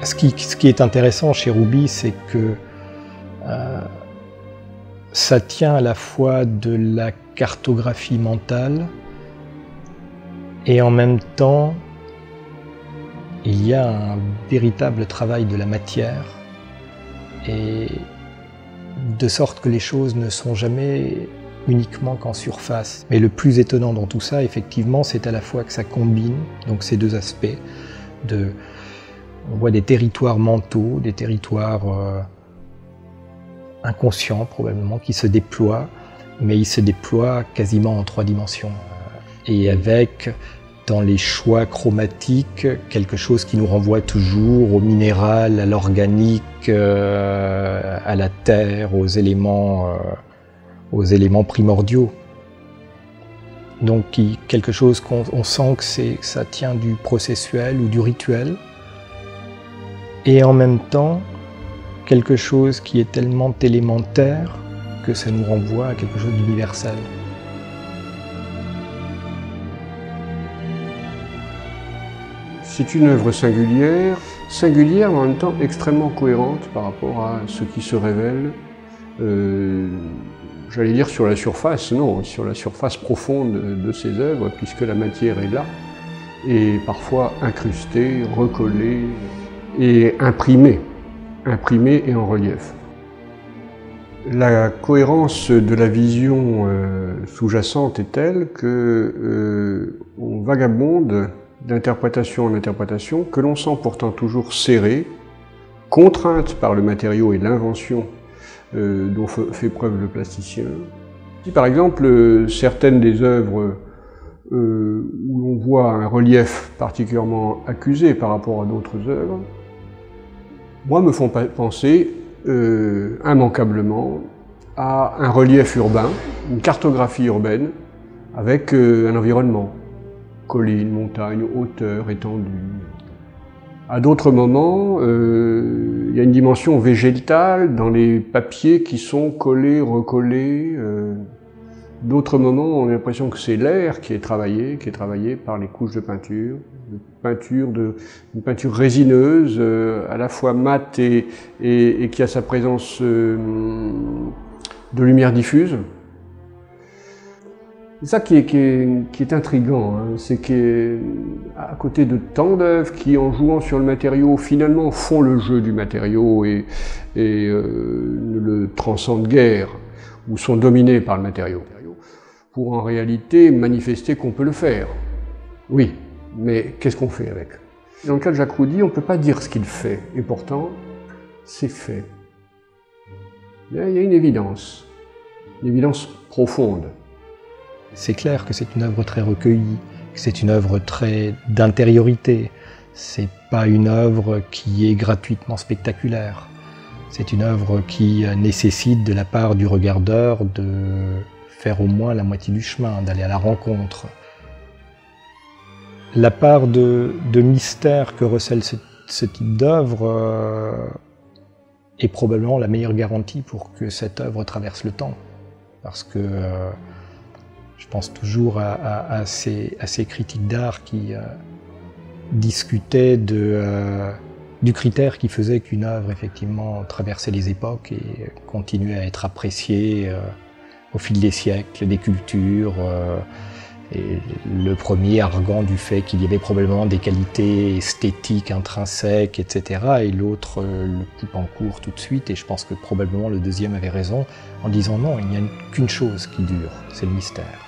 Ce qui est intéressant chez Rouby, c'est que ça tient à la fois de la cartographie mentale et en même temps, il y a un véritable travail de la matière, et de sorte que les choses ne sont jamais uniquement qu'en surface. Mais le plus étonnant dans tout ça, effectivement, c'est à la fois que ça combine donc ces deux aspects. On voit des territoires mentaux, des territoires inconscients probablement, qui se déploient, mais ils se déploient quasiment en 3 dimensions. Et avec, dans les choix chromatiques, quelque chose qui nous renvoie toujours au minéral, à l'organique, à la terre, aux éléments primordiaux. Donc quelque chose qu'on sent que ça tient du processuel ou du rituel, et en même temps quelque chose qui est tellement élémentaire que ça nous renvoie à quelque chose d'universel. C'est une œuvre singulière mais en même temps extrêmement cohérente par rapport à ce qui se révèle, j'allais dire sur la surface, non, sur la surface profonde de ces œuvres, puisque la matière est là, et parfois incrustée, recollée et imprimée et en relief. La cohérence de la vision sous-jacente est telle qu'on vagabonde d'interprétation en interprétation, que l'on sent pourtant toujours serrée, contrainte par le matériau et l'invention dont fait preuve le plasticien. Si par exemple certaines des œuvres où l'on voit un relief particulièrement accusé par rapport à d'autres œuvres, moi me font penser immanquablement à un relief urbain, une cartographie urbaine avec un environnement. Collines, montagnes, hauteurs, étendues. À d'autres moments, il y a une dimension végétale dans les papiers qui sont collés, recollés. D'autres moments, on a l'impression que c'est l'air qui est travaillé par les couches de peinture, une peinture résineuse, à la fois mate et qui a sa présence de lumière diffuse. C'est ça qui est intriguant, hein. C'est qu'à côté de tant d'œuvres qui, en jouant sur le matériau, finalement font le jeu du matériau et ne le transcendent guère, ou sont dominés par le matériau, pour en réalité manifester qu'on peut le faire. Oui, mais qu'est-ce qu'on fait avec? Dans le cas de Jacques Roudy, on ne peut pas dire ce qu'il fait, et pourtant, c'est fait. Il y a une évidence profonde. C'est clair que c'est une œuvre très recueillie, que c'est une œuvre très d'intériorité. C'est pas une œuvre qui est gratuitement spectaculaire. C'est une œuvre qui nécessite de la part du regardeur de faire au moins la moitié du chemin, d'aller à la rencontre. La part de mystère que recèle ce type d'œuvre est probablement la meilleure garantie pour que cette œuvre traverse le temps. Parce que je pense toujours à ces critiques d'art qui discutaient du critère qui faisait qu'une œuvre effectivement traversait les époques et continuait à être appréciée au fil des siècles, des cultures. Et le premier arguant du fait qu'il y avait probablement des qualités esthétiques intrinsèques, etc. Et l'autre le coupe en court tout de suite. Et je pense que probablement le deuxième avait raison en disant non, il n'y a qu'une chose qui dure, c'est le mystère.